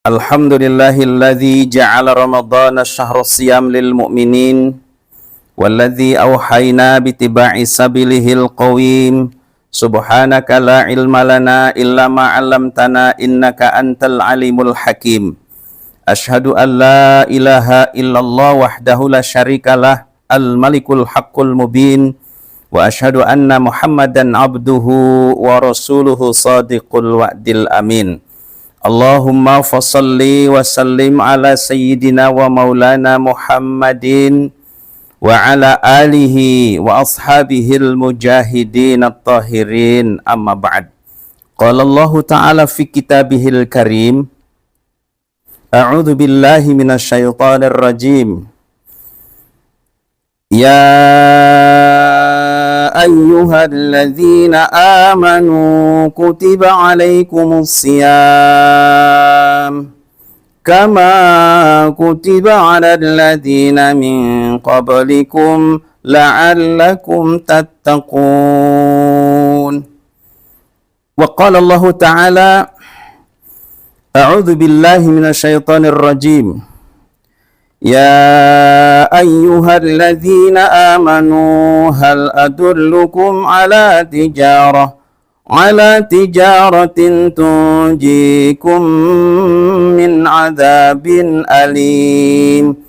Alhamdulillahilladzi ja'ala ramadhana syahra siyam lil mu'minin walladzi awhayna bitiba'i sabilihil qawim. Subhanaka la ilma lana illa ma 'allamtana innaka antal alimul hakim. Asyhadu an la ilaha illallah wahdahu la syarikalah al-malikul haqqul mubin wa asyhadu anna Muhammadan abduhu wa rasuluhu sadiqul wa'dil amin. Allahumma fasalli wa sallim ala sayyidina wa maulana Muhammadin wa ala alihi wa ashabihil mujahidin at-tahirin, amma ba'd. Qala Allah ta'ala fi kitabihil karim, a'udzu billahi minasyaitonir rajim. Ya ayyuhalladzina amanu kutiba alaikumus siyam kama kutiba alal ladzina min qablikum la'allakum tattaqun. Wa qala Allah ta'ala, a'udzu billahi minasyaitonir rajim. Ya ayyuhalladzina amanu hal adullukum ala tijaratin tunjikum min adzabin alim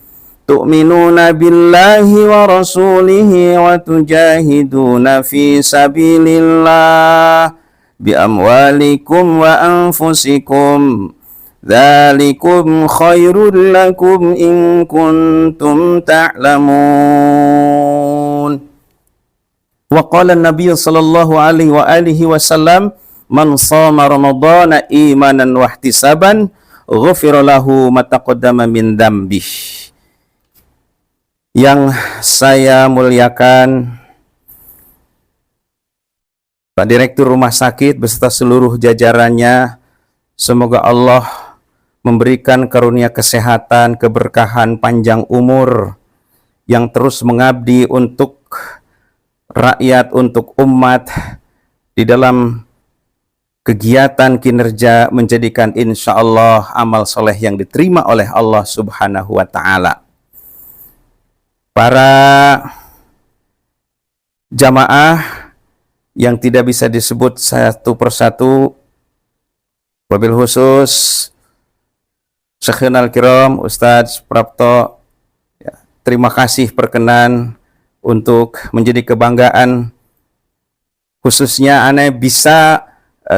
tu'minuna billahi wa rasulihi wa tujahiduna fi sabilillah bi amwalikum wa anfusikum. Dzalikum khairul lakum in kuntum ta'lamun. Wa qala an-nabiy sallallahu alaihi wa alihi wasallam, man shama ramadhana imanan wa ihtisaban ghufira lahu ma taqaddama min dzambih. Yang saya muliakan Pak Direktur Rumah Sakit beserta seluruh jajarannya, semoga Allah memberikan karunia kesehatan, keberkahan, panjang umur yang terus mengabdi untuk rakyat, untuk umat di dalam kegiatan kinerja menjadikan insya Allah amal soleh yang diterima oleh Allah Subhanahu wa Ta'ala. Para jamaah yang tidak bisa disebut satu persatu, wabil khusus Syekhul Kiram Ustadz Prapto, ya, terima kasih perkenan untuk menjadi kebanggaan khususnya aneh bisa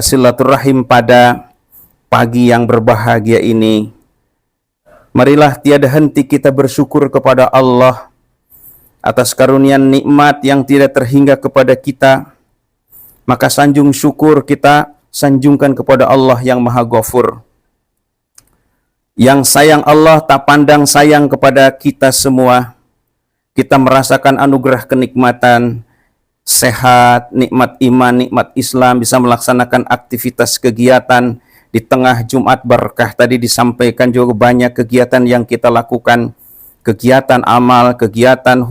silaturahim pada pagi yang berbahagia ini. Marilah tiada henti kita bersyukur kepada Allah atas karunia nikmat yang tidak terhingga kepada kita. Maka sanjung syukur kita sanjungkan kepada Allah yang Maha Ghafur. Yang sayang Allah tak pandang sayang kepada kita semua. Kita merasakan anugerah kenikmatan, sehat, nikmat iman, nikmat Islam, bisa melaksanakan aktivitas kegiatan di tengah Jumat berkah. Tadi disampaikan juga banyak kegiatan yang kita lakukan, kegiatan amal, kegiatan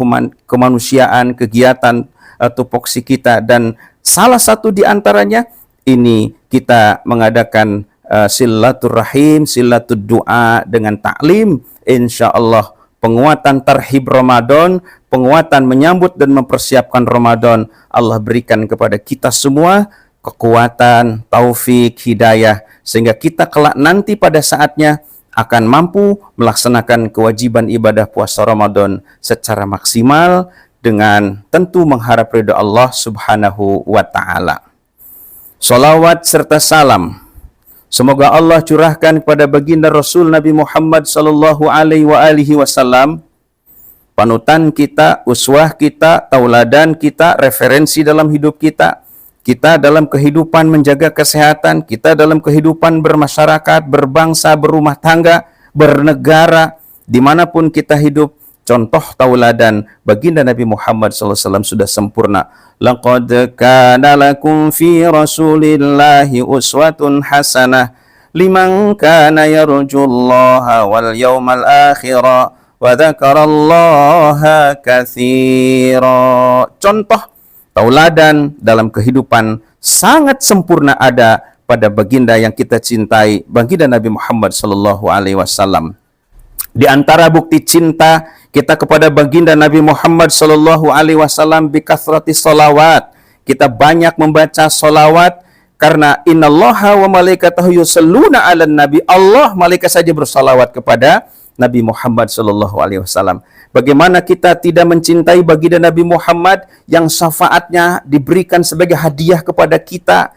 kemanusiaan, kegiatan tupoksi kita, dan salah satu di antaranya ini kita mengadakan silaturahim, silatud doa dengan taklim, insya Allah penguatan tarhib Ramadan, penguatan menyambut dan mempersiapkan Ramadan. Allah berikan kepada kita semua kekuatan, taufik, hidayah, sehingga kita kelak nanti pada saatnya akan mampu melaksanakan kewajiban ibadah puasa Ramadan secara maksimal dengan tentu mengharap ridha Allah Subhanahu wa Ta'ala. Salawat serta salam semoga Allah curahkan kepada baginda Rasul Nabi Muhammad sallallahu alaihi wasallam, panutan kita, uswah kita, tauladan kita, referensi dalam hidup kita, kita dalam kehidupan menjaga kesehatan, kita dalam kehidupan bermasyarakat, berbangsa, berumah tangga, bernegara, dimanapun kita hidup. Contoh tauladan baginda Nabi Muhammad SAW sudah sempurna. Laqad kana lakum fi rasulillahi uswatun hasanah liman kana yarjullaha wal yawmal akhira wa dzakarallaha katsira. Contoh tauladan dalam kehidupan sangat sempurna ada kepada baginda yang kita cintai, baginda Nabi Muhammad sallallahu alaihi wasallam. Di antara bukti cinta kita kepada baginda Nabi Muhammad sallallahu alaihi wasallam bi kathrati sholawat. Kita banyak membaca sholawat karena innallaha wa malaikatahu yusholluna 'alan nabi. Allah malaikat saja bersalawat kepada Nabi Muhammad sallallahu alaihi wasallam. Bagaimana kita tidak mencintai baginda Nabi Muhammad yang syafaatnya diberikan sebagai hadiah kepada kita?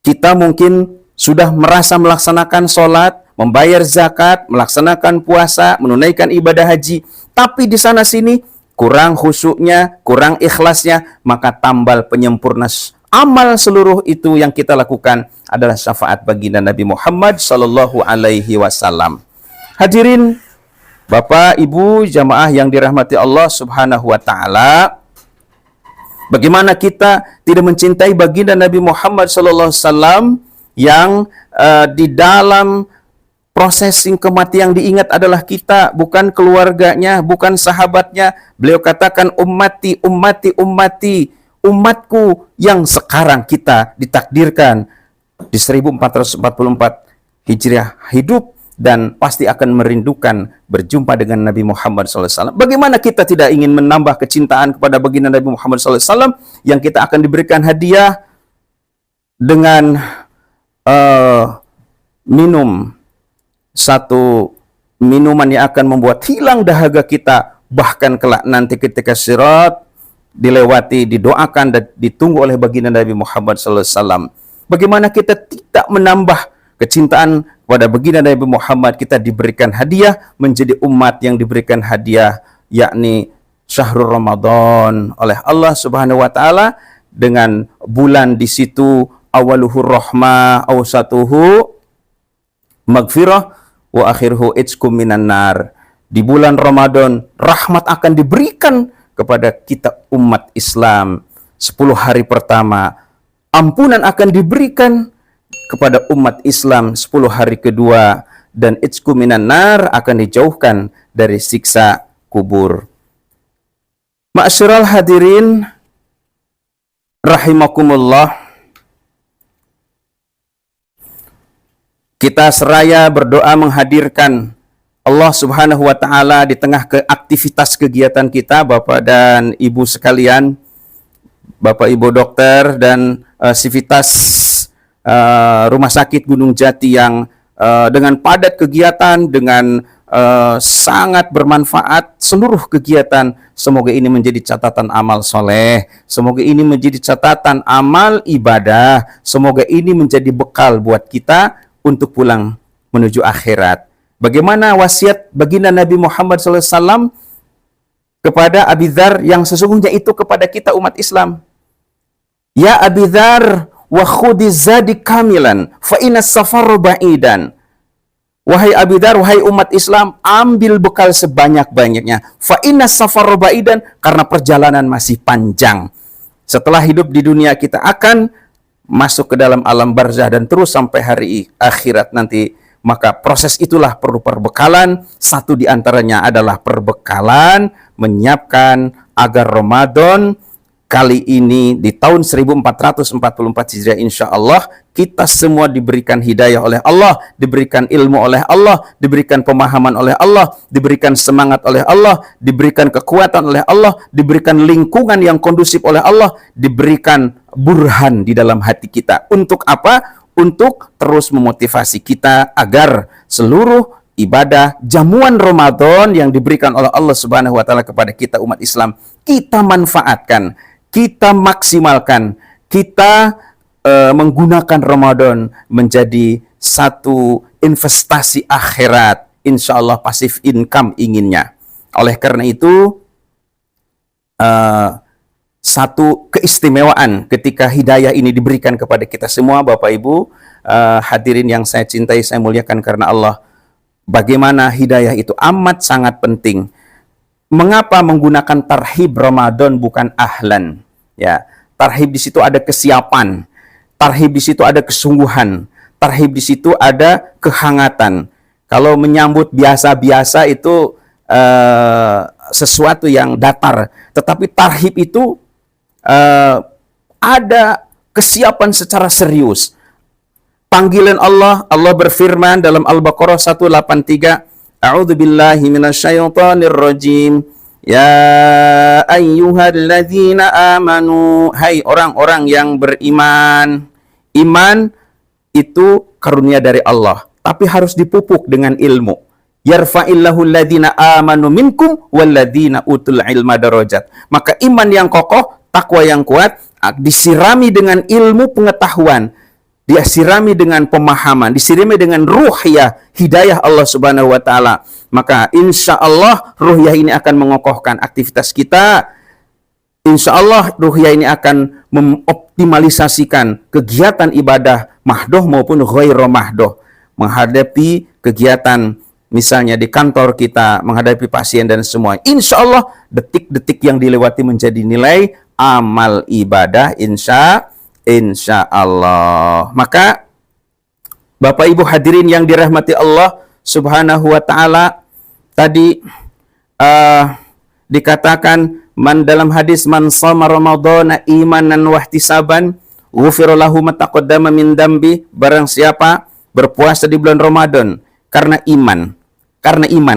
Kita mungkin sudah merasa melaksanakan sholat, membayar zakat, melaksanakan puasa, menunaikan ibadah haji, tapi di sana sini kurang khusyuknya, kurang ikhlasnya, maka tambal penyempurna amal seluruh itu yang kita lakukan adalah syafaat baginda Nabi Muhammad sallallahu alaihi wasallam. Hadirin Bapak, Ibu, jamaah yang dirahmati Allah Subhanahu wa taala, bagaimana kita tidak mencintai baginda Nabi Muhammad sallallahu alaihi wasallam yang di dalam prosesing kematian yang diingat adalah kita, bukan keluarganya, bukan sahabatnya. Beliau katakan ummati, ummati, ummati, umatku yang sekarang kita ditakdirkan di 1444 Hijriah hidup dan pasti akan merindukan berjumpa dengan Nabi Muhammad SAW. Bagaimana kita tidak ingin menambah kecintaan kepada baginda Nabi Muhammad SAW yang kita akan diberikan hadiah dengan minum satu minuman yang akan membuat hilang dahaga kita, bahkan kelak nanti ketika sirat dilewati, didoakan dan ditunggu oleh baginda Nabi Muhammad SAW. Bagaimana kita tidak menambah kecintaan kepada baginda Nabi Muhammad? Kita diberikan hadiah menjadi umat yang diberikan hadiah, yakni syahrul Ramadan oleh Allah Subhanahu wa taala, dengan bulan di situ awaluhu rahmah, awsatuhu magfirah, wa akhiruhu itskum minan nar. Di bulan Ramadan rahmat akan diberikan kepada kita umat Islam. 10 hari pertama ampunan akan diberikan kepada umat Islam 10 hari kedua, dan itskum minan nar akan dijauhkan dari siksa kubur. Ma'asyiral hadirin rahimakumullah, kita seraya berdoa menghadirkan Allah Subhanahu wa taala di tengah aktivitas kegiatan kita, Bapak dan Ibu sekalian, Bapak Ibu dokter dan sivitas Rumah Sakit Gunung Jati yang dengan padat kegiatan, dengan sangat bermanfaat seluruh kegiatan. Semoga ini menjadi catatan amal soleh, semoga ini menjadi catatan amal ibadah, semoga ini menjadi bekal buat kita untuk pulang menuju akhirat. Bagaimana wasiat baginda Nabi Muhammad SAW kepada Abi Dzar yang sesungguhnya itu kepada kita umat Islam. Ya Abi Dzar, wa khudiz zadi kamilan, fa inna safarra ba'idan. Wahai Abi Dzar, wahai umat Islam, ambil bekal sebanyak-banyaknya. Fa inna safarra ba'idan, karena perjalanan masih panjang. Setelah hidup di dunia kita akan masuk ke dalam alam barzah dan terus sampai hari akhirat nanti. Maka proses itulah perlu perbekalan. Satu di antaranya adalah perbekalan menyiapkan agar Ramadan kali ini di tahun 1444 Hijriah insya Allah kita semua diberikan hidayah oleh Allah, diberikan ilmu oleh Allah, diberikan pemahaman oleh Allah, diberikan semangat oleh Allah, diberikan kekuatan oleh Allah, diberikan lingkungan yang kondusif oleh Allah, diberikan burhan di dalam hati kita. Untuk apa? Untuk terus memotivasi kita agar seluruh ibadah jamuan Ramadan yang diberikan oleh Allah Subhanahu wa taala kepada kita umat Islam, kita manfaatkan, kita maksimalkan, kita menggunakan Ramadan menjadi satu investasi akhirat, insya Allah pasif income inginnya. Oleh karena itu, satu keistimewaan ketika hidayah ini diberikan kepada kita semua, Bapak Ibu, hadirin yang saya cintai, saya muliakan karena Allah. Bagaimana hidayah itu amat sangat penting. Mengapa menggunakan tarhib Ramadan bukan ahlan? Ya, tarhib di situ ada kesiapan, tarhib di situ ada kesungguhan, tarhib di situ ada kehangatan. Kalau menyambut biasa-biasa itu sesuatu yang datar, tetapi tarhib itu ada kesiapan secara serius. panggilan Allah. Allah berfirman dalam Al-Baqarah 183, A'udzu billahi minasyaitonir rajim. Ya ayyuhalladzina amanu, hai orang-orang yang beriman. Iman itu karunia dari Allah, tapi harus dipupuk dengan ilmu. Yarfa'illahu alladzina amanu minkum walladzina utul ilma darajat. Maka iman yang kokoh, takwa yang kuat, disirami dengan ilmu pengetahuan, disirami dengan pemahaman, disirami dengan ruhiyah, hidayah Allah Subhanahu wa taala. Maka insya Allah ruhiyah ini akan mengokohkan aktivitas kita. Insya Allah ruhiyah ini akan mengoptimalisasikan kegiatan ibadah mahdoh maupun ghairu mahdoh, menghadapi kegiatan misalnya di kantor kita, menghadapi pasien dan semua. Insya Allah detik-detik yang dilewati menjadi nilai amal ibadah insya Allah. Maka Bapak Ibu hadirin yang dirahmati Allah Subhanahu wa taala, tadi dikatakan dalam hadis, man shoma ramadhana imanan wa ihtisaban ghufira lahu ma taqaddama min dambi. Barang siapa berpuasa di bulan Ramadan karena iman,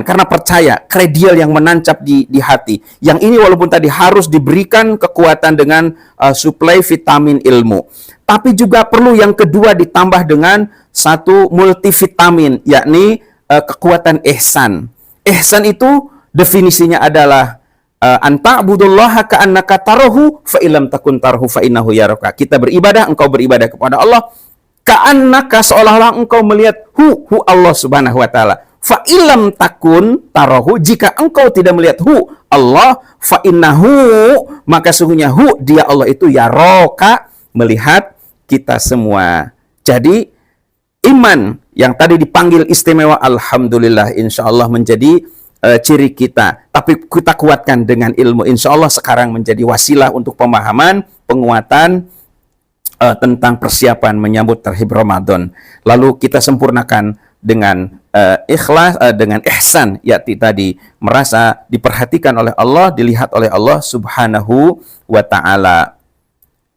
karena percaya, kredial yang menancap di hati. Yang ini walaupun tadi harus diberikan kekuatan dengan suplai vitamin ilmu, tapi juga perlu yang kedua ditambah dengan satu multivitamin, yakni kekuatan ihsan. Ihsan itu definisinya adalah anta'budullaha ka'annaka tarahu fa illam takun tarahu fa innahu yaraka. Kita beribadah, engkau beribadah kepada Allah ka'annaka, seolah-olah engkau melihat hu Allah Subhanahu wa taala. Fa illam takun tarahu, jika engkau tidak melihat hu Allah, fa innahu, maka sungguhnya hu dia Allah itu yaraka, melihat kita semua. Jadi iman yang tadi dipanggil istimewa, alhamdulillah insyaallah menjadi ciri kita, tapi kita kuatkan dengan ilmu. Insya Allah sekarang menjadi wasilah untuk pemahaman, penguatan tentang persiapan menyambut terhib Ramadan. Lalu kita sempurnakan dengan ikhlas, dengan ihsan, yakni tadi merasa diperhatikan oleh Allah, dilihat oleh Allah Subhanahu wa ta'ala.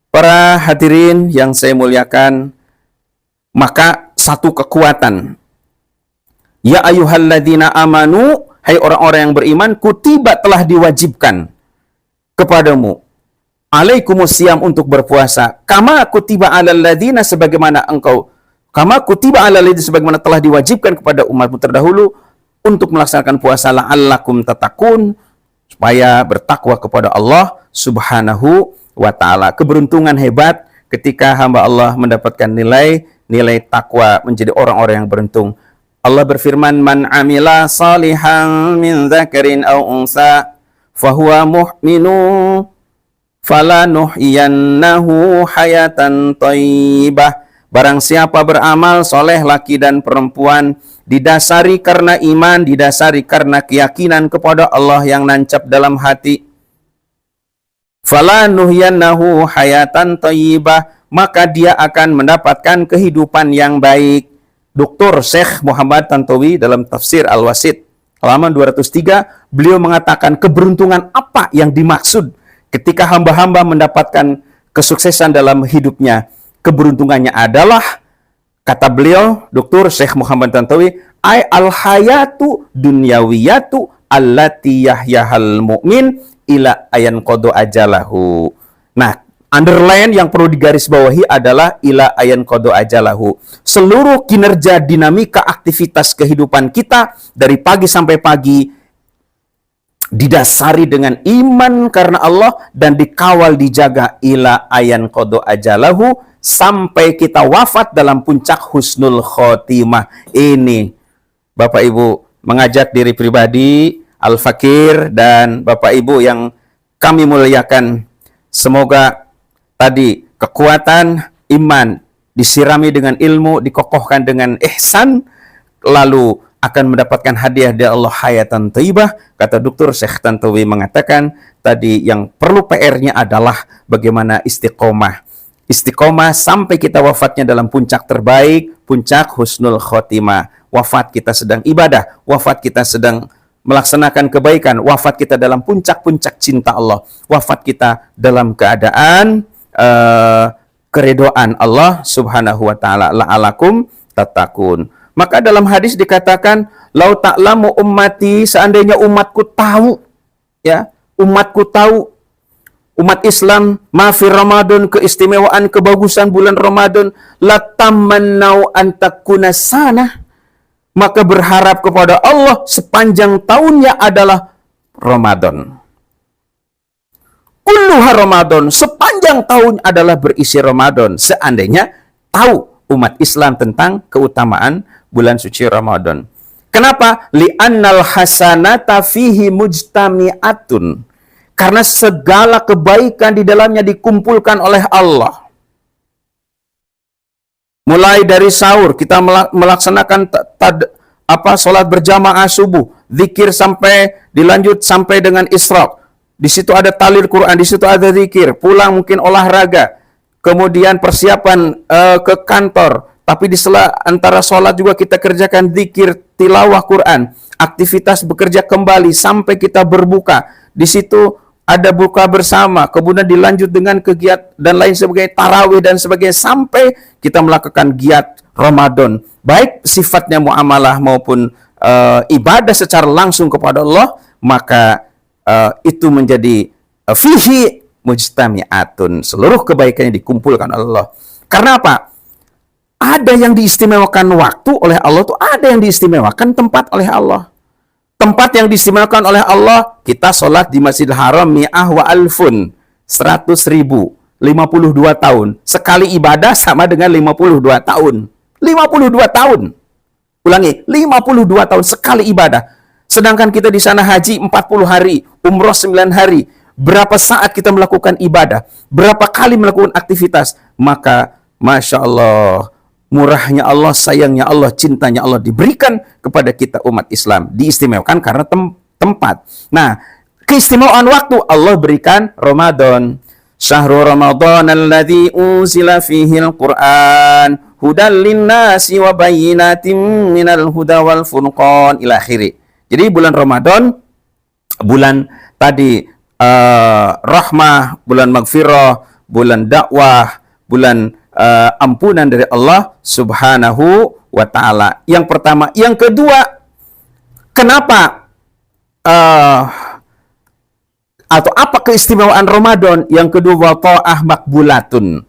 Para hadirin yang saya muliakan, maka satu kekuatan, ya ayyuhalladzina amanu, hai orang-orang yang beriman, kutiba telah diwajibkan kepadamu, alaikumusiyam untuk berpuasa, kama kutiba alal ladzina, sebagaimana sebagaimana telah diwajibkan kepada umatmu terdahulu untuk melaksanakan puasa, la'allakum tatakun, supaya bertakwa kepada Allah Subhanahu wa ta'ala. Keberuntungan hebat ketika hamba Allah mendapatkan nilai takwa, menjadi orang-orang yang beruntung. Allah berfirman, man amila salihan min dzakarin aw unsa fahuwa mu'minun falanuhyiyannahu hayatan thayyibah. Barang siapa beramal soleh laki dan perempuan, didasari karena iman, didasari karena keyakinan kepada Allah yang nancap dalam hati, falanuhyiyannahu hayatan thayyibah, maka dia akan mendapatkan kehidupan yang baik. Dr. Syekh Muhammad Tantowi dalam tafsir Al-Wasit halaman 203, beliau mengatakan keberuntungan apa yang dimaksud ketika hamba-hamba mendapatkan kesuksesan dalam hidupnya. Keberuntungannya adalah, kata beliau Dr. Syekh Muhammad Tantowi, ay al-hayatu dunyawiyatu allati yahyahal mu'min ila ayan qadu ajalahu. Nah, underline yang perlu digarisbawahi adalah ila ayan qadu ajalahu. Seluruh kinerja, dinamika, aktivitas kehidupan kita dari pagi sampai pagi didasari dengan iman karena Allah dan dikawal, dijaga ila ayan qadu ajalahu, sampai kita wafat dalam puncak husnul khotimah. Ini Bapak Ibu mengajak diri pribadi, Al-Fakir dan Bapak Ibu yang kami muliakan, semoga tadi kekuatan iman disirami dengan ilmu, dikokohkan dengan ihsan, lalu akan mendapatkan hadiah dari Allah hayatan thayyibah. Kata Dr. Syekh Tantowi mengatakan tadi yang perlu PR-nya adalah bagaimana istiqomah. Istiqomah sampai kita wafatnya dalam puncak terbaik, puncak husnul khotimah. Wafat kita sedang ibadah, wafat kita sedang melaksanakan kebaikan, wafat kita dalam puncak-puncak cinta Allah, wafat kita dalam keadaan keridhaan Allah Subhanahu wa taala, la'alakum tattaqun. Maka dalam hadis dikatakan, lau ta'lamu ummati, seandainya umatku tahu, ya, umatku tahu, umat Islam, mafi Ramadan, keistimewaan, kebagusan bulan Ramadan, latamannau an takuna sana, maka berharap kepada Allah sepanjang tahunnya adalah Ramadan. Kulluha Ramadan, sepanjang tahun adalah berisi Ramadan. Seandainya tahu umat Islam tentang keutamaan bulan suci Ramadan. Kenapa? Li'annal hasanata fihi mujtami'atun. Karena segala kebaikan di dalamnya dikumpulkan oleh Allah. Mulai dari sahur kita melaksanakan salat berjamaah subuh, zikir sampai dilanjut sampai dengan isyraq. Di situ ada talil Quran, di situ ada zikir, pulang mungkin olahraga, kemudian persiapan ke kantor, tapi di sela antara sholat juga kita kerjakan zikir, tilawah Quran, aktivitas bekerja kembali sampai kita berbuka. Di situ ada buka bersama, kemudian dilanjut dengan kegiatan dan lain sebagainya, tarawih dan sebagainya, sampai kita melakukan giat Ramadan. Baik sifatnya muamalah maupun ibadah secara langsung kepada Allah, maka itu menjadi fihi mujtami'atun. Seluruh kebaikannya dikumpulkan oleh Allah. Karena apa? Ada yang diistimewakan waktu oleh Allah, tuh ada yang diistimewakan tempat oleh Allah. Tempat yang diistimewakan oleh Allah, kita sholat di Masjidil Haram mi'ah wa alfun, 100.000, 52 tahun. Sekali ibadah sama dengan 52 tahun. 52 tahun. Ulangi, 52 tahun sekali ibadah. Sedangkan kita di sana haji 40 hari, umroh 9 hari. Berapa saat kita melakukan ibadah, berapa kali melakukan aktivitas, maka Masya Allah, murahnya Allah, sayangnya Allah, cintanya Allah diberikan kepada kita umat Islam. Diistimewakan karena tempat. Nah, keistimewaan waktu Allah berikan Ramadan. Syahrul Ramadan alladzi unzila fihi al-Qur'an hudal linnasi wa bayyinatin minal huda wal furqan ila akhiri. Jadi bulan Ramadan, bulan tadi rahmah, bulan maghfirah, bulan dakwah, bulan ampunan dari Allah Subhanahu wa ta'ala. Yang pertama. Yang kedua, kenapa atau apa keistimewaan Ramadan? Yang kedua, wa ta'ah makbulatun.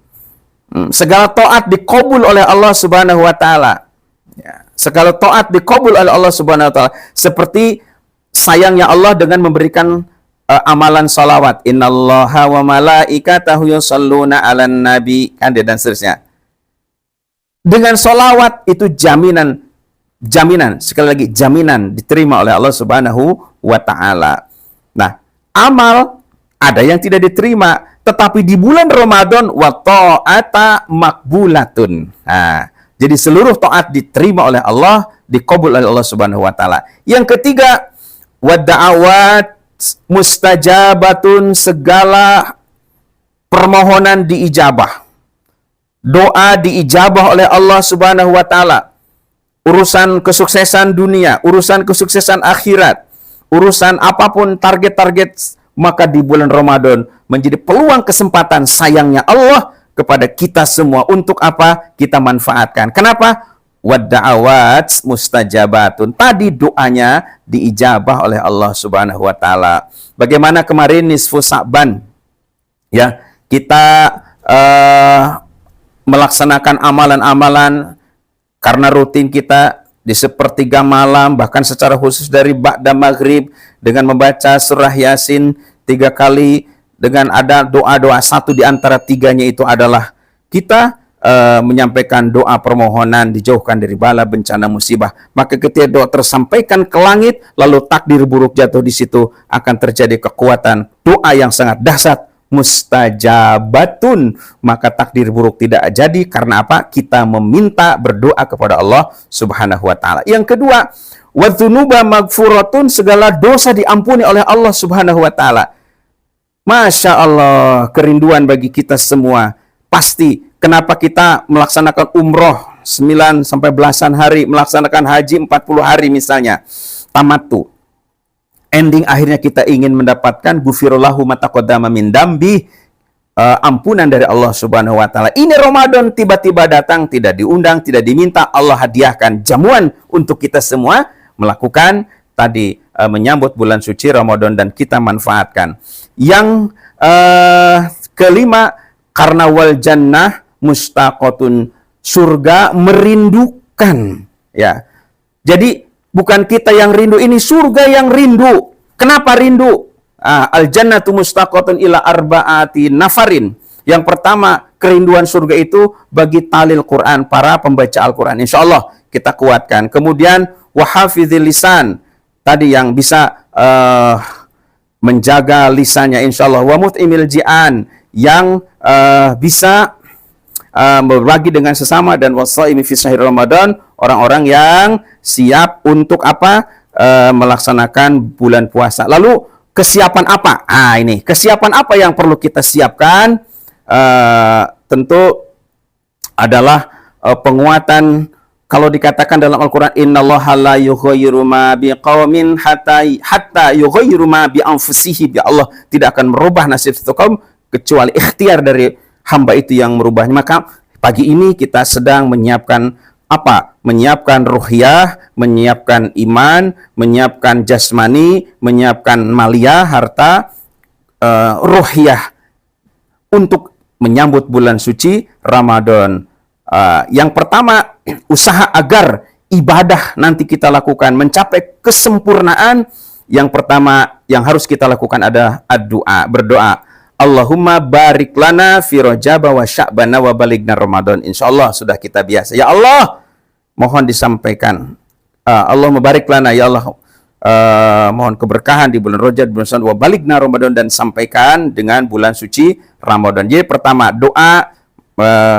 Segala taat dikabul oleh Allah Subhanahu wa ta'ala. Ya, segala taat dikabul oleh Allah Subhanahu wa ta'ala. Seperti sayangnya Allah dengan memberikan amalan salawat, innallaha wa malaikatahu yusalluna 'alan nabi, kan, dan seterusnya. Dengan salawat itu jaminan, sekali lagi jaminan diterima oleh Allah Subhanahu wa taala. Nah, amal ada yang tidak diterima, tetapi di bulan Ramadan wa ta'ata makbulatun. Nah, jadi seluruh taat diterima oleh Allah, dikabul oleh Allah Subhanahu wa taala. Yang ketiga, wa da'awat mustajabatun, segala permohonan diijabah. Doa diijabah oleh Allah Subhanahu wa taala. Urusan kesuksesan dunia, urusan kesuksesan akhirat, urusan apapun target-target, maka di bulan Ramadan menjadi peluang kesempatan sayangnya Allah kepada kita semua. Untuk apa? Kita manfaatkan. Kenapa? Wadda'awat mustajabatun. Tadi doanya diijabah oleh Allah Subhanahu wa taala. Bagaimana kemarin nisfu Sa'ban? Ya, kita melaksanakan amalan-amalan karena rutin kita di sepertiga malam, bahkan secara khusus dari ba'da maghrib dengan membaca surah Yasin 3 kali, dengan ada doa-doa. Satu di antara tiganya itu adalah kita menyampaikan doa permohonan dijauhkan dari bala, bencana, musibah. Maka ketika doa tersampaikan ke langit, lalu takdir buruk jatuh, di situ akan terjadi kekuatan doa yang sangat dahsyat, mustajabatun. Maka takdir buruk tidak jadi. Karena apa? Kita meminta, berdoa kepada Allah Subhanahu wa taala. Yang kedua, wa dzunuba maghfuratun, segala dosa diampuni oleh Allah Subhanahu wa taala. Masya Allah, kerinduan bagi kita semua. Pasti kenapa kita melaksanakan umroh 9 sampai belasan hari, melaksanakan haji 40 hari misalnya, tamattu. Ending akhirnya kita ingin mendapatkan gufirullahu ma taqaddama min dambi, ampunan dari Allah Subhanahu wa taala. Ini Ramadan tiba-tiba datang, tidak diundang, tidak diminta, Allah hadiahkan jamuan untuk kita semua melakukan tadi menyambut bulan suci Ramadan dan kita manfaatkan. Yang kelima, karena wal jannah mustaqotun, surga merindukan, ya. Jadi bukan kita yang rindu, ini surga yang rindu. Kenapa rindu? Al jannatu mustaqotun ila arba'ati nafarin. Yang pertama, kerinduan surga itu bagi talil Quran, para pembaca Al-Quran. Insya Allah kita kuatkan. Kemudian wahafidhil lisan, tadi yang bisa menjaga lisannya, insya Allah. Wa mut'imil ji'an, yang bisa berbagi dengan sesama, dan wasaimi fi syahr Ramadan, orang-orang yang siap untuk apa? Melaksanakan bulan puasa. Lalu kesiapan apa? Ini kesiapan apa yang perlu kita siapkan? Tentu adalah penguatan. Kalau dikatakan dalam Al-Quran, innallaha la yughayyiru ma biqaumin hatta yughayyiru ma bi anfusihim. Ya, Allah tidak akan merubah nasib satu kaum kecuali ikhtiar dari hamba itu yang merubahnya. Maka pagi ini kita sedang menyiapkan apa? Menyiapkan ruhiyah, menyiapkan iman, menyiapkan jasmani, menyiapkan maliyah, harta, ruhiyah untuk menyambut bulan suci Ramadan. Yang pertama, usaha agar ibadah nanti kita lakukan mencapai kesempurnaan. Yang pertama yang harus kita lakukan adalah berdoa. Allahumma barik lana fi Rajab wa Sya'ban wa balighna Ramadan. Insyaallah sudah kita biasa. Ya Allah, mohon disampaikan. Allahumma barik lana, ya Allah, mohon keberkahan di bulan Rajab, bulan Sya'ban wa balighna Ramadan, dan sampaikan dengan bulan suci Ramadan. Jadi pertama, doa,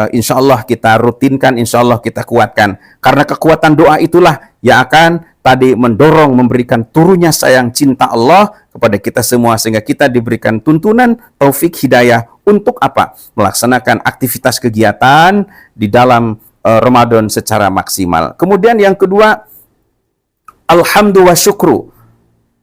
insya Allah kita rutinkan, insya Allah kita kuatkan. Karena kekuatan doa itulah yang akan tadi mendorong, memberikan turunnya sayang cinta Allah kepada kita semua, sehingga kita diberikan tuntunan, taufik, hidayah untuk apa? Melaksanakan aktivitas kegiatan di dalam Ramadan secara maksimal. Kemudian yang kedua, alhamdulillah syukru,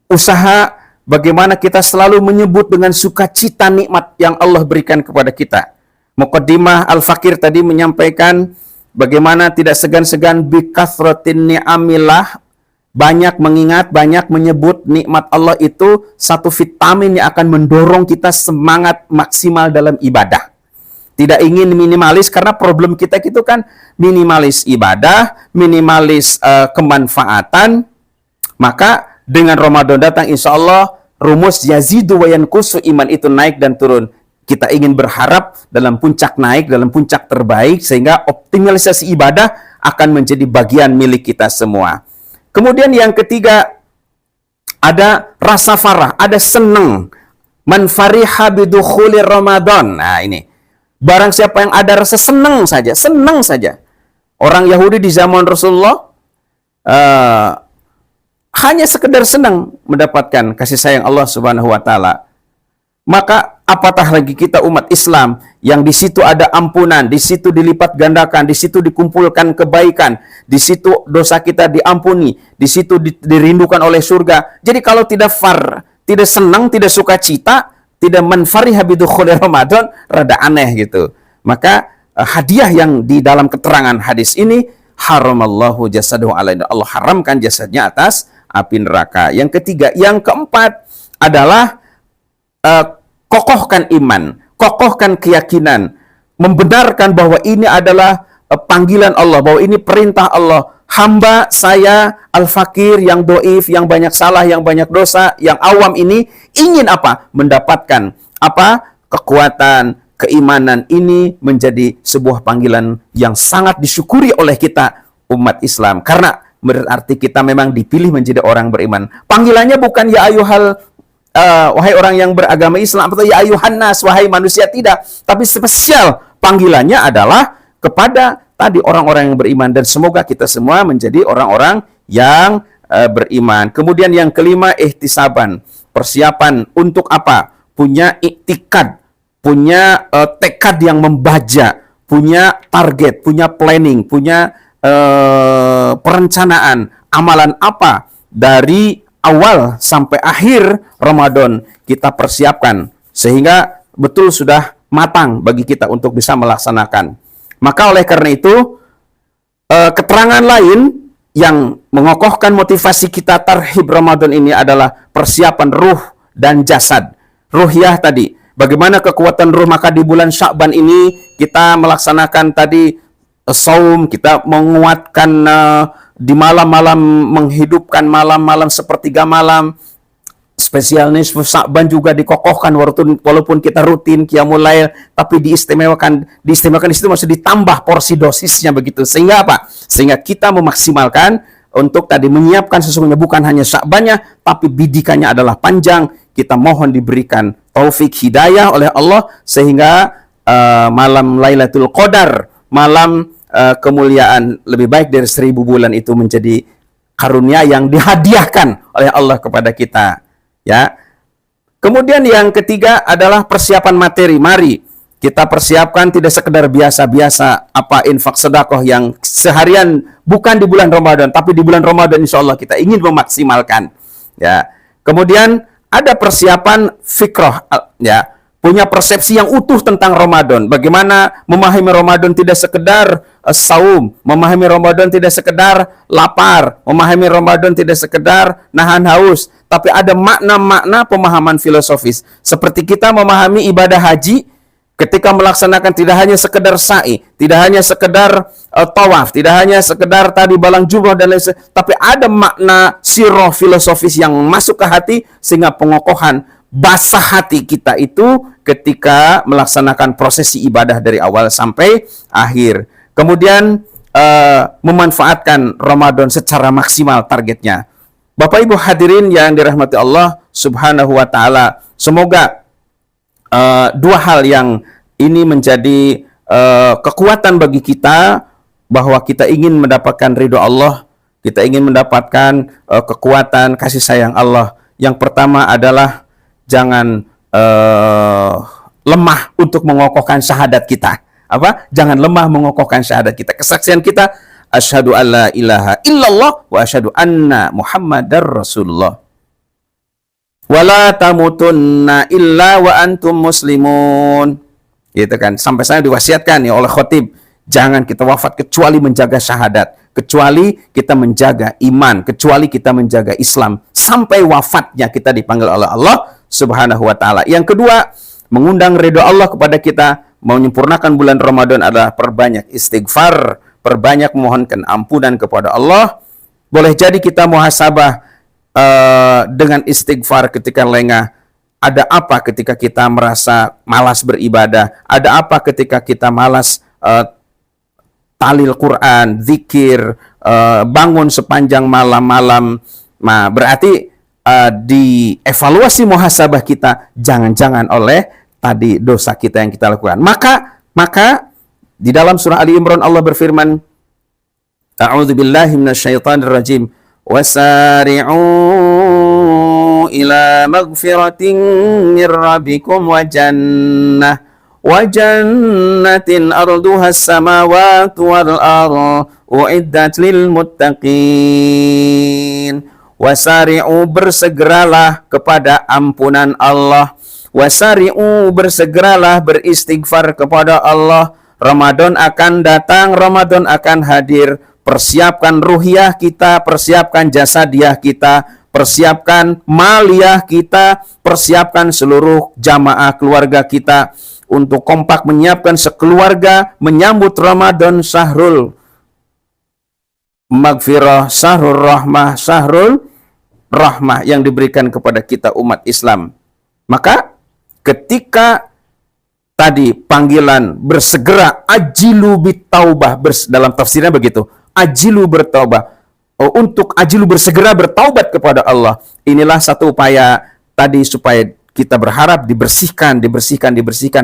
usaha bagaimana kita selalu menyebut dengan sukacita nikmat yang Allah berikan kepada kita. Muqaddimah Al-Fakir tadi menyampaikan bagaimana tidak segan-segan bikathratin ni'amillah, banyak mengingat, banyak menyebut nikmat Allah itu satu vitamin yang akan mendorong kita semangat maksimal dalam ibadah. Tidak ingin minimalis, karena problem kita itu kan minimalis ibadah, minimalis kemanfaatan. Maka dengan Ramadan datang, insya Allah rumus yazidu wa yanqusu, iman itu naik dan turun. Kita ingin berharap dalam puncak naik, dalam puncak terbaik, sehingga optimalisasi ibadah akan menjadi bagian milik kita semua. Kemudian yang ketiga, ada rasa farah, ada senang. Man fariha bidukhuli Ramadan. Nah ini, barang siapa yang ada rasa senang saja, senang saja. Orang Yahudi di zaman Rasulullah hanya sekedar senang mendapatkan kasih sayang Allah Subhanahu wa taala. Maka apatah lagi kita umat Islam yang di situ ada ampunan, di situ dilipat gandakan, di situ dikumpulkan kebaikan, di situ dosa kita diampuni, di situ dirindukan oleh surga. Jadi kalau tidak tidak senang, tidak sukacita, tidak manfariha bidukhuli Ramadan, rada aneh gitu. Maka hadiah yang di dalam keterangan hadis ini, haramallahu jasadahu alaina, Allah haramkan jasadnya atas api neraka. Yang ketiga, yang keempat adalah kokohkan iman, kokohkan keyakinan, membenarkan bahwa ini adalah panggilan Allah, bahwa ini perintah Allah. Hamba saya al-fakir, yang doif, yang banyak salah, yang banyak dosa, yang awam ini ingin apa? Mendapatkan apa? Kekuatan, keimanan ini menjadi sebuah panggilan yang sangat disyukuri oleh kita umat Islam. Karena berarti kita memang dipilih menjadi orang beriman. Panggilannya bukan ya ayuhal wahai orang yang beragama Islam, atau ya ayuhan nas, wahai manusia, tidak. Tapi spesial panggilannya adalah kepada tadi orang-orang yang beriman, dan semoga kita semua menjadi orang-orang yang beriman. Kemudian yang kelima, ihtisaban, persiapan untuk apa? Punya iktikad, punya tekad yang membaja, punya target, punya planning, punya perencanaan, amalan apa dari awal sampai akhir Ramadan kita persiapkan, sehingga betul sudah matang bagi kita untuk bisa melaksanakan. Maka oleh karena itu, keterangan lain yang mengokohkan motivasi kita tarhib Ramadan ini adalah persiapan ruh dan jasad. Ruhiyah tadi, bagaimana kekuatan ruh, maka di bulan Sya'ban ini kita melaksanakan tadi saum, kita menguatkan di malam-malam, menghidupkan malam-malam sepertiga malam. Spesial nisfu Sya'ban juga dikokohkan, walaupun kita rutin qiyamul lail, tapi diistimewakan di situ masih ditambah porsi dosisnya begitu. Sehingga apa? Sehingga kita memaksimalkan untuk tadi menyiapkan sesungguhnya bukan hanya Sya'bannya, tapi bidikannya adalah panjang. Kita mohon diberikan taufik hidayah oleh Allah sehingga malam Lailatul Qadar, malam kemuliaan lebih baik dari 1000 bulan itu menjadi karunia yang dihadiahkan oleh Allah kepada kita. Ya. Kemudian yang ketiga adalah persiapan materi. Mari kita persiapkan tidak sekedar biasa-biasa infak sedekah yang seharian bukan di bulan Ramadan, tapi di bulan Ramadan insya Allah kita ingin memaksimalkan. Ya. Kemudian ada persiapan fikrah, ya, punya persepsi yang utuh tentang Ramadan. Bagaimana memahami Ramadan tidak sekedar saum, memahami Ramadan tidak sekedar lapar, memahami Ramadan tidak sekedar nahan haus, tapi ada makna-makna pemahaman filosofis. Seperti kita memahami ibadah haji, ketika melaksanakan tidak hanya sekedar sa'i, tidak hanya sekedar tawaf, tidak hanya sekedar tadi balang jumrah dan lain sebagainya, tapi ada makna sirah filosofis yang masuk ke hati sehingga pengokohan basah hati kita itu ketika melaksanakan prosesi ibadah dari awal sampai akhir. Kemudian memanfaatkan Ramadan secara maksimal targetnya. Bapak Ibu hadirin yang dirahmati Allah Subhanahu wa taala, semoga dua hal yang ini menjadi kekuatan bagi kita bahwa kita ingin mendapatkan ridho Allah, kita ingin mendapatkan kekuatan kasih sayang Allah. Yang pertama adalah jangan lemah untuk mengokohkan syahadat kita. Jangan lemah mengokohkan syahadat kita. Kesaksian kita, asyhadu alla ilaha illallah wa asyhadu anna Muhammadar Rasulullah. Wala tamutunna illa wa antum muslimun. Gitu kan. Sampai saya diwasiatkan ya oleh khotib, jangan kita wafat kecuali menjaga syahadat, kecuali kita menjaga iman, kecuali kita menjaga Islam. Sampai wafatnya kita dipanggil oleh Allah Subhanahu wa taala. Yang kedua, mengundang ridho Allah kepada kita, menyempurnakan bulan Ramadan adalah perbanyak istighfar, perbanyak memohonkan ampunan kepada Allah. Boleh jadi kita muhasabah dengan istighfar ketika lengah. Ada apa ketika kita merasa malas beribadah? Ada apa ketika kita malas talil Quran, zikir, bangun sepanjang malam-malam? Nah, berarti di evaluasi muhasabah kita jangan-jangan oleh tadi dosa kita yang kita lakukan. Maka di dalam surah Ali Imran Allah berfirman, A'udzubillahi minasyaitonirrajim. Wasari'u ila maghfiratin min rabbikum wa jannatin arduha as-samawati wal ardu uiddat lil muttaqin. Wasari'u, bersegeralah kepada ampunan Allah. Wasari'u, bersegeralah beristighfar kepada Allah. Ramadan akan datang, Ramadan akan hadir. Persiapkan ruhiyah kita, persiapkan jasadiah kita, persiapkan maliyah kita, persiapkan seluruh jamaah keluarga kita untuk kompak menyiapkan sekeluarga menyambut Ramadan, syahrul maghfirah, syahrul rahmah, syahrul rahmah yang diberikan kepada kita umat Islam. Maka ketika tadi panggilan bersegera, ajilu bitaubah, dalam tafsirnya begitu, ajilu bertaubat, untuk ajilu bersegera bertaubat kepada Allah. Inilah satu upaya tadi supaya kita berharap dibersihkan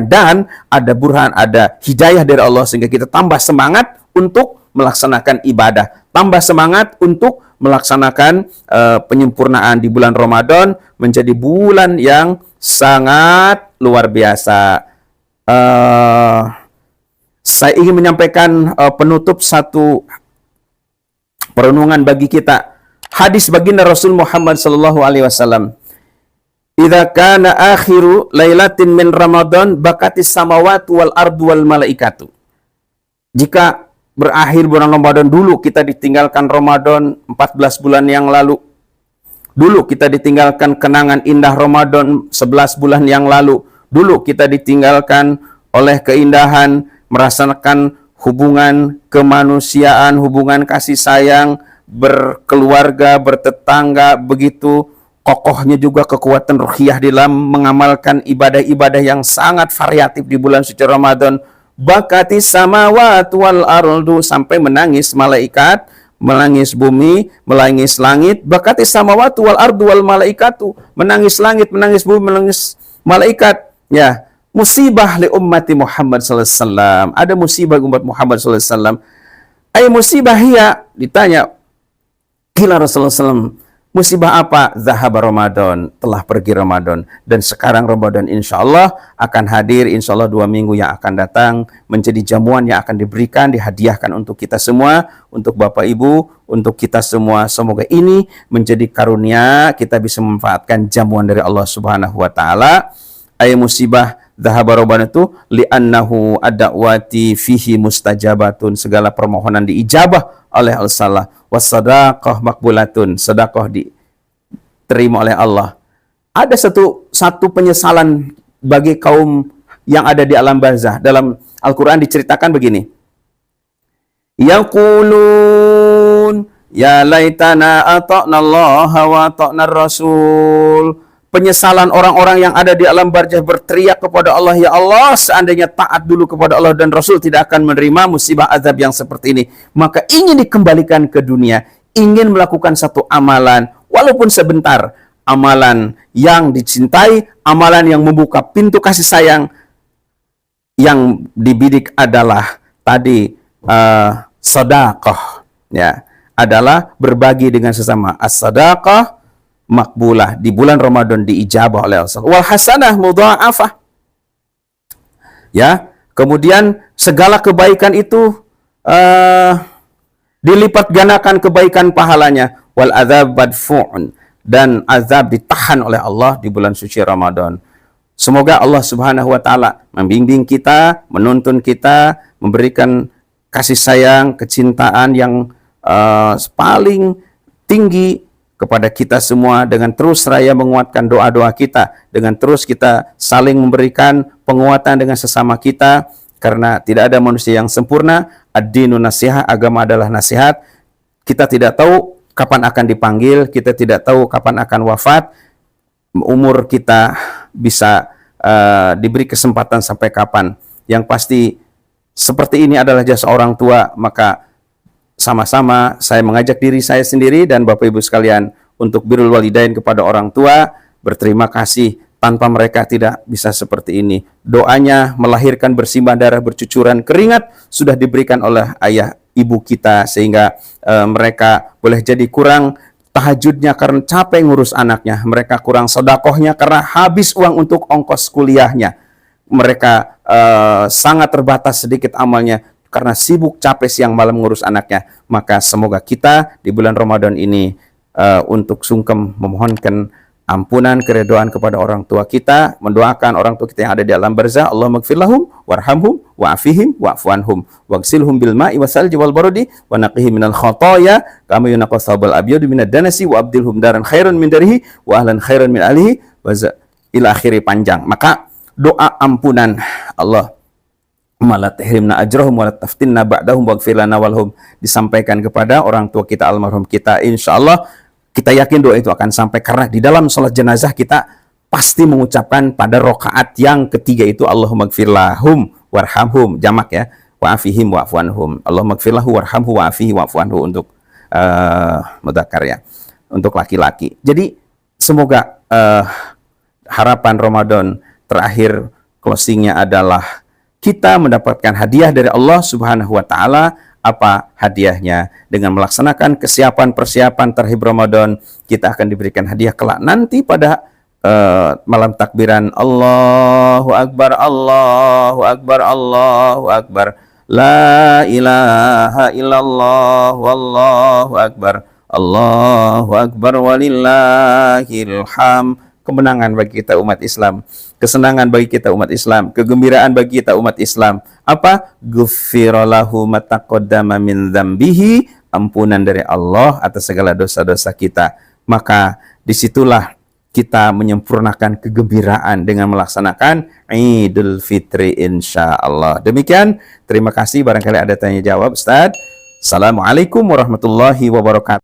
dan ada burhan, ada hidayah dari Allah sehingga kita tambah semangat untuk melaksanakan ibadah, tambah semangat untuk melaksanakan penyempurnaan di bulan Ramadan menjadi bulan yang sangat luar biasa. Saya ingin menyampaikan penutup satu perenungan bagi kita. Hadis baginda Rasul Muhammad sallallahu alaihi wasallam. idza kana akhiru lailatin min Ramadan bakatis samawati wal ardu wal malaikatu. Jika berakhir bulan Ramadan, dulu kita ditinggalkan Ramadan 14 bulan yang lalu. Dulu kita ditinggalkan kenangan indah Ramadan 11 bulan yang lalu. Dulu kita ditinggalkan oleh keindahan merasakan hubungan kemanusiaan, hubungan kasih sayang, berkeluarga, bertetangga, begitu kokohnya juga kekuatan ruhiyah di dalam mengamalkan ibadah-ibadah yang sangat variatif di bulan suci Ramadan. Bakati samawati wal ardu, sampai menangis malaikat, menangis bumi, menangis langit. Bakati samawati wal ardu wal malaikatu, menangis langit, menangis bumi, menangis malaikat. Ya, musibah li ummati Muhammad sallallahu alaihi wasallam. Ada musibah umat Muhammad sallallahu alaihi wasallam. Ay musibah hiya, ditanya kila Rasulullah SAW, musibah apa? Zahaba Ramadan, telah pergi Ramadan. Dan sekarang Ramadan insya Allah akan hadir, insya Allah 2 minggu yang akan datang, menjadi jamuan yang akan diberikan, dihadiahkan untuk kita semua, untuk Bapak Ibu, untuk kita semua. Semoga ini menjadi karunia, kita bisa memanfaatkan jamuan dari Allah Subhanahu wa Ta'ala. Ay musibah zahaba Ramadan itu li'annahu ad-da'wati fihi mustajabatun, segala permohonan diijabah oleh Allah. Wassadaqah makbulatun, sedekah diterima oleh Allah. Ada satu penyesalan bagi kaum yang ada di alam barzah. Dalam Al-Quran diceritakan begini. Yaqulun ya laitana ata'na Allah wa ata'na Rasul. Penyesalan orang-orang yang ada di alam barzah berteriak kepada Allah, ya Allah, seandainya taat dulu kepada Allah dan Rasul, tidak akan menerima musibah azab yang seperti ini. Maka ingin dikembalikan ke dunia, ingin melakukan satu amalan, walaupun sebentar, amalan yang dicintai, amalan yang membuka pintu kasih sayang. Yang dibidik adalah tadi sedekah, ya, adalah berbagi dengan sesama. As-sadaqah makbulah, di bulan Ramadan diijabah oleh Allah. Wal hasanah mudha'afah. Ya, kemudian segala kebaikan itu dilipat gandakan kebaikan pahalanya. Wal adzab badfu'un, dan azab ditahan oleh Allah di bulan suci Ramadan. Semoga Allah Subhanahu wa Ta'ala membimbing kita, menuntun kita, memberikan kasih sayang, kecintaan yang paling tinggi kepada kita semua, dengan terus raya menguatkan doa-doa kita, dengan terus kita saling memberikan penguatan dengan sesama kita, karena tidak ada manusia yang sempurna. Ad-dinu nasihat, agama adalah nasihat. Kita tidak tahu kapan akan dipanggil, kita tidak tahu kapan akan wafat, umur kita bisa diberi kesempatan sampai kapan. Yang pasti seperti ini adalah jasa orang tua, maka sama-sama saya mengajak diri saya sendiri dan Bapak Ibu sekalian untuk birrul walidain kepada orang tua, berterima kasih. Tanpa mereka tidak bisa seperti ini. Doanya melahirkan bersimbah darah, bercucuran keringat sudah diberikan oleh ayah ibu kita, sehingga mereka boleh jadi kurang tahajudnya karena capek ngurus anaknya, mereka kurang sedekahnya karena habis uang untuk ongkos kuliahnya, mereka sangat terbatas sedikit amalnya karena sibuk capek siang malam ngurus anaknya. Maka semoga kita di bulan Ramadan ini untuk sungkem memohonkan ampunan, keridhaan kepada orang tua kita, mendoakan orang tua kita yang ada di alam barzah. Allahumma ighfir lahum warhamhum wa'afihim wa'fu anhum waghsilhum bil ma'i wasalji wal baradi wa naqihim minal khataaya kama yunqqa thawbal abyad minad danasi wa abdilhum daran khairan min darihi wa ahlan khairan min alihi wa ila akhiri, panjang. Maka doa ampunan Allah mala tahrimna ajrahum wa la taftinna ba'dahum waghfir lana walhum disampaikan kepada orang tua kita almarhum kita. Insyaallah kita yakin doa itu akan sampai, karena di dalam sholat jenazah kita pasti mengucapkan pada rakaat yang ketiga itu Allahumma ighfir lahum warhamhum, jamak ya, wa'afihim wa'fu anhum. Allahumma ighfir lahu warhamhu wa'afihi wa'fu anhu untuk mudzakkar ya, untuk laki-laki. Jadi semoga harapan Ramadan terakhir closingnya adalah kita mendapatkan hadiah dari Allah Subhanahu wa Ta'ala. Apa hadiahnya? Dengan melaksanakan persiapan terhadap Ramadan, kita akan diberikan hadiah kelak nanti pada malam takbiran Allahu Akbar, Allahu Akbar, Allahu Akbar, la ilaha illallah, wallahu akbar, Allahu Akbar walillahil hamd. kemenangan bagi kita umat Islam, kesenangan bagi kita umat Islam, kegembiraan bagi kita umat Islam. Apa? Ghufira lahu ma taqaddama min dzambihi, ampunan dari Allah atas segala dosa-dosa kita. Maka disitulah kita menyempurnakan kegembiraan dengan melaksanakan Idul Fitri insyaallah. Demikian, terima kasih. Barangkali ada tanya jawab, Ustaz. Assalamualaikum warahmatullahi wabarakatuh.